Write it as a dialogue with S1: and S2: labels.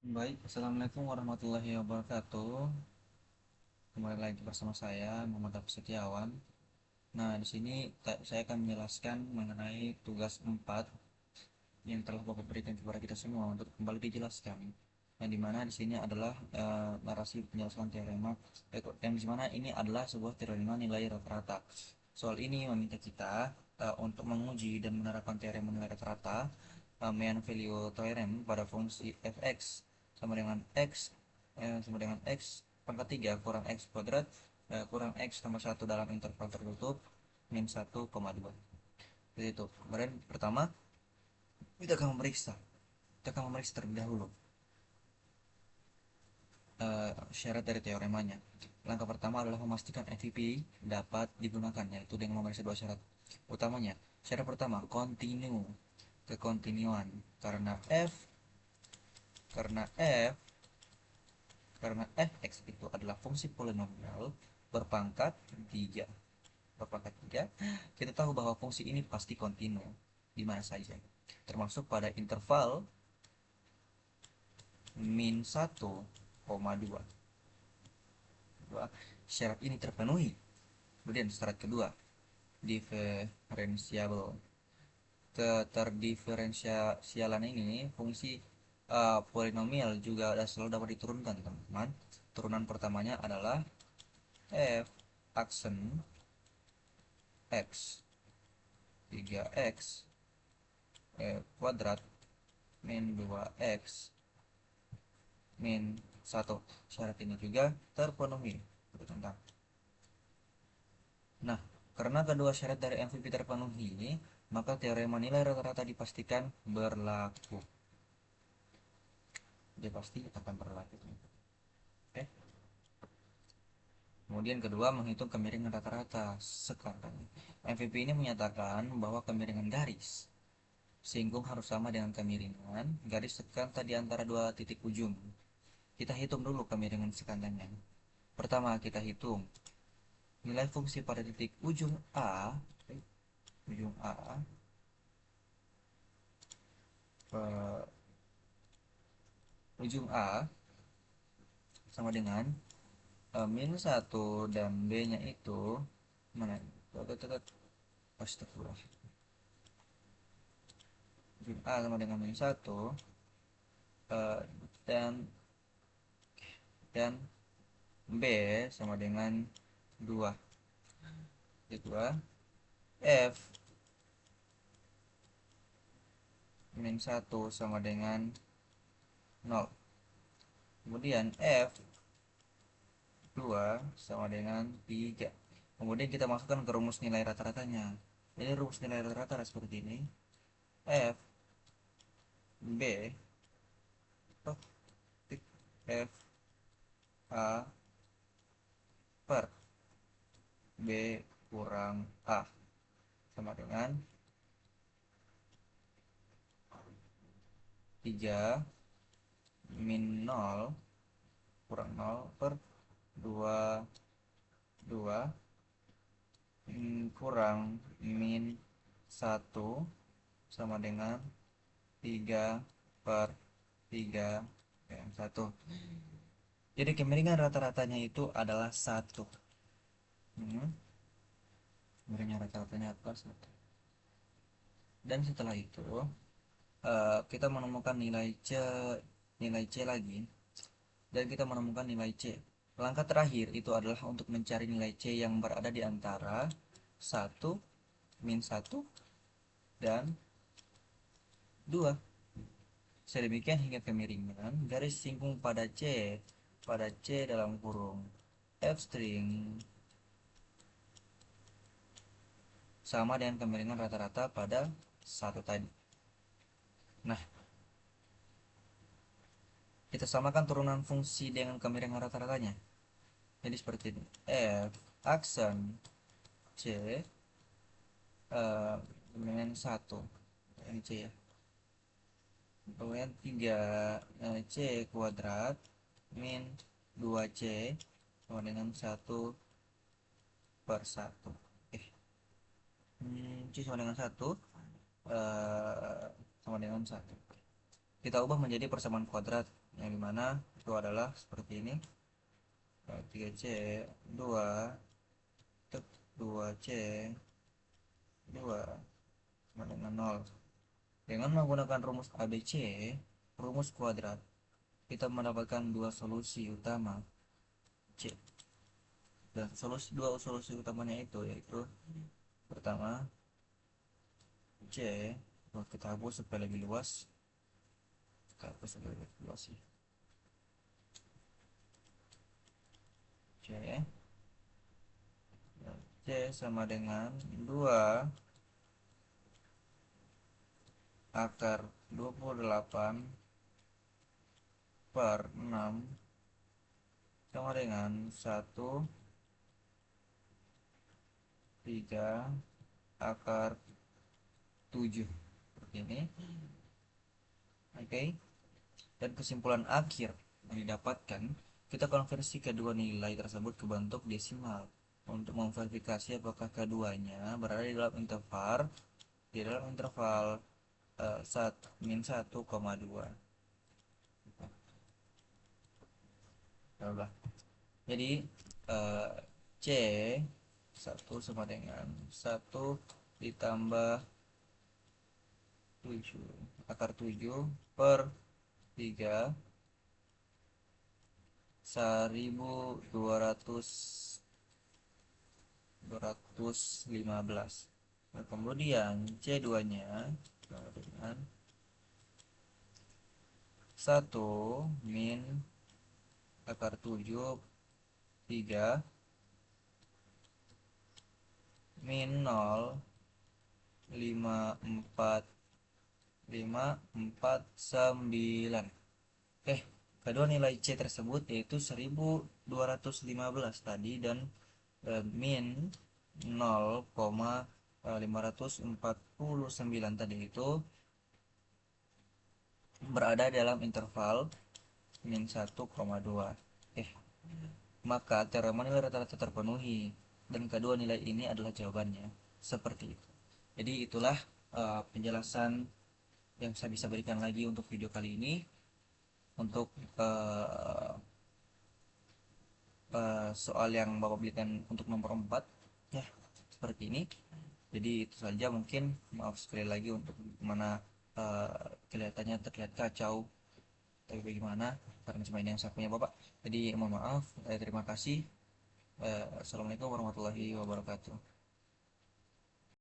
S1: Baik, Assalamualaikum warahmatullahi wabarakatuh. Kembali lagi bersama saya, Muhammad Hafiz Setiawan. Nah, di sini saya akan menjelaskan mengenai tugas 4 yang telah Bapak berikan kepada kita semua untuk kembali dijelaskan. Yang dimana di sini adalah narasi penjelasan teorema, yang dimana ini adalah sebuah teorema nilai rata-rata. Soal ini meminta kita untuk menguji dan menerapkan teorema nilai rata-rata, mean value theorem pada fungsi fx sama dengan x pangkat 3 kurang x kuadrat kurang x tambah 1 dalam interval tertutup min 1,2. Jadi itu. Kemudian pertama kita akan memeriksa terlebih dahulu syarat dari teoremanya. Langkah pertama adalah memastikan FVP dapat digunakan, yaitu dengan memeriksa dua syarat utamanya. Syarat pertama, kekontinuan. Karena f itu adalah fungsi polinomial berpangkat 3 berpangkat 3, kita tahu bahwa fungsi ini pasti kontinu di mana saja, termasuk pada interval min 1,2. Syarat ini terpenuhi. Kemudian syarat kedua, diferensiabel. Keterdiferensialan ini fungsi polinomial juga selalu dapat diturunkan, teman-teman. Turunan pertamanya adalah f aksen x 3x kuadrat min 2x min 1. Syarat ini juga terpenuhi. Tentang. Nah, karena kedua syarat dari MVP terpenuhi, maka teorema nilai rata-rata dipastikan berlaku. Dia pasti akan berlaku. Oke. Kemudian kedua, menghitung kemiringan rata-rata. Sekarang, MVP ini menyatakan bahwa kemiringan garis singgung harus sama dengan kemiringan garis sekanta di antara dua titik ujung. Kita hitung dulu kemiringan sekantannya. Pertama, kita hitung nilai fungsi pada titik ujung A eh, ujung A sama dengan min 1 dan B nya itu mana? Astagfirullah. Ujung A sama dengan min 1 eh, dan dan B sama dengan 2. Kedua, F min 1 sama dengan 0. Kemudian F 2 sama dengan 3. Kemudian kita masukkan ke rumus nilai rata-ratanya. Jadi rumus nilai rata-rata seperti ini. F B F A per B kurang A sama dengan 3 min 0 kurang 0 per 2 kurang min 1 sama dengan 3 per 3 yang 1. Jadi kemiringan rata-ratanya itu adalah 1. Kemiringan rata-ratanya adalah 1. Dan setelah itu kita menemukan nilai C lagi, dan kita menemukan nilai C. Langkah terakhir itu adalah untuk mencari nilai C yang berada di antara 1, min 1, dan 2. Sedemikian hingga kemiringan garis singgung pada C dalam kurung F string sama dengan kemiringan rata-rata pada 1 tadi. Nah, kita samakan turunan fungsi dengan kemiringan rata-ratanya. Jadi seperti ini. F aksen C dengan 1. Ini C ya. Kemudian 3 C kuadrat min 2C sama dengan 1 per 1. C sama dengan 1 sama dengan 1. Kita ubah menjadi persamaan kuadrat, yang dimana itu adalah seperti ini. 3C 2 2C 2 sama dengan 0. Dengan menggunakan rumus ABC, rumus kuadrat, kita mendapatkan dua solusi utama C. Dan dua solusi utamanya itu yaitu pertama C, kita hapus supaya lebih luas. Kita hapus supaya lebih luas ya. C C sama dengan 2 akar 28 per 6 sama dengan 1/3 akar 7 seperti ini. Oke. Dan kesimpulan akhir yang didapatkan, kita konversi kedua nilai tersebut ke bentuk desimal untuk memverifikasi apakah keduanya berada di dalam interval min 1,2. Jadi C 1 sama dengan 1 ditambah 7 akar 7 per 3 1215. Nah, kemudian C2 nya dengan 1 min akar 7 3 min 0,5459. Kedua nilai C tersebut yaitu 1215 tadi dan min 0,549 tadi itu berada dalam interval min 1,2. Maka teorema nilai rata-rata terpenuhi dan kedua nilai ini adalah jawabannya. Seperti itu. Jadi itulah penjelasan yang saya bisa berikan lagi untuk video kali ini. Untuk soal yang Bapak berikan untuk nomor 4 ya seperti ini. Jadi itu saja, mungkin maaf sekali lagi untuk mana kelihatannya terlihat kacau, tapi bagaimana karena cuma ini yang saya punya Bapak. Jadi mohon maaf, terima kasih. Assalamualaikum warahmatullahi wabarakatuh.